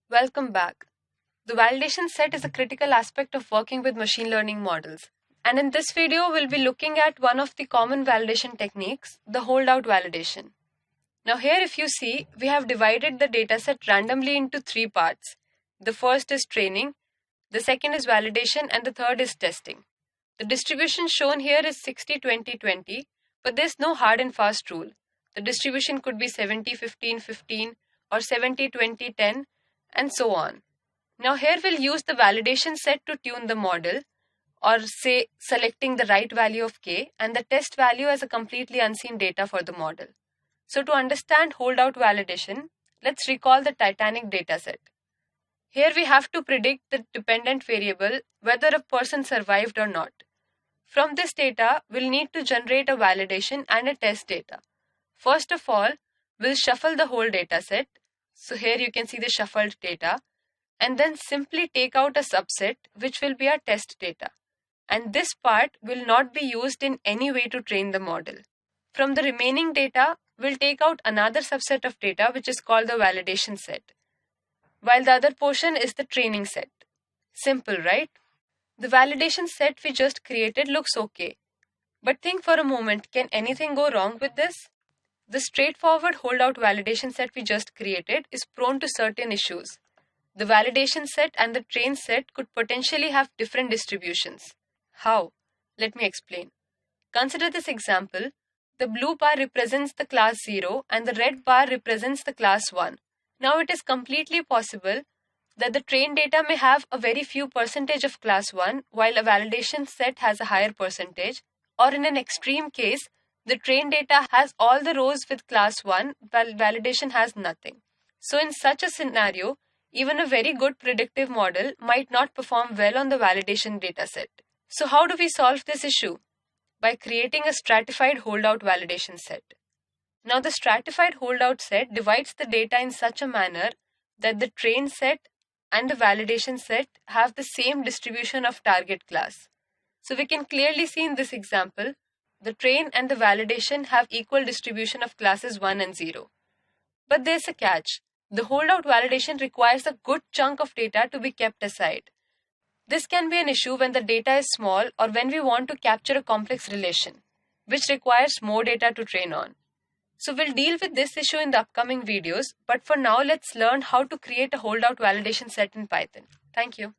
Welcome back. The validation set is a critical aspect of working with machine learning models. And in this video, we'll be looking at one of the common validation techniques, the holdout validation. Now here, if you see, we have divided the dataset randomly into three parts. The first is training, the second is validation, and the third is testing. The distribution shown here is 60-20-20, but there's no hard and fast rule. The distribution could be 70-15-15 or 70-20-10 and so on. Now here we'll use the validation set to tune the model, or say selecting the right value of k, and the test value as a completely unseen data for the model. So to understand holdout validation, let's recall the Titanic dataset. Here we have to predict the dependent variable whether a person survived or not. From this data, we'll need to generate a validation and a test data. First of all, we'll shuffle the whole dataset. So here you can see the shuffled data, and then simply take out a subset which will be our test data. And this part will not be used in any way to train the model. From the remaining data, we'll take out another subset of data which is called the validation set, while the other portion is the training set. Simple, right? The validation set we just created looks okay. But think for a moment, can anything go wrong with this? The straightforward holdout validation set we just created is prone to certain issues. The validation set and the train set could potentially have different distributions. How? Let me explain. Consider this example. The blue bar represents the class 0 and the red bar represents the class 1. Now it is completely possible that the train data may have a very few percentage of class 1 while a validation set has a higher percentage, or in an extreme case, the train data has all the rows with class 1 while validation has nothing. So in such a scenario, even a very good predictive model might not perform well on the validation dataset. So how do we solve this issue? By creating a stratified holdout validation set. Now the stratified holdout set divides the data in such a manner that the train set and the validation set have the same distribution of target class. So we can clearly see in this example, the train and the validation have equal distribution of classes 1 and 0. But there's a catch. The holdout validation requires a good chunk of data to be kept aside. This can be an issue when the data is small or when we want to capture a complex relation, which requires more data to train on. So we'll deal with this issue in the upcoming videos, but for now let's learn how to create a holdout validation set in Python. Thank you.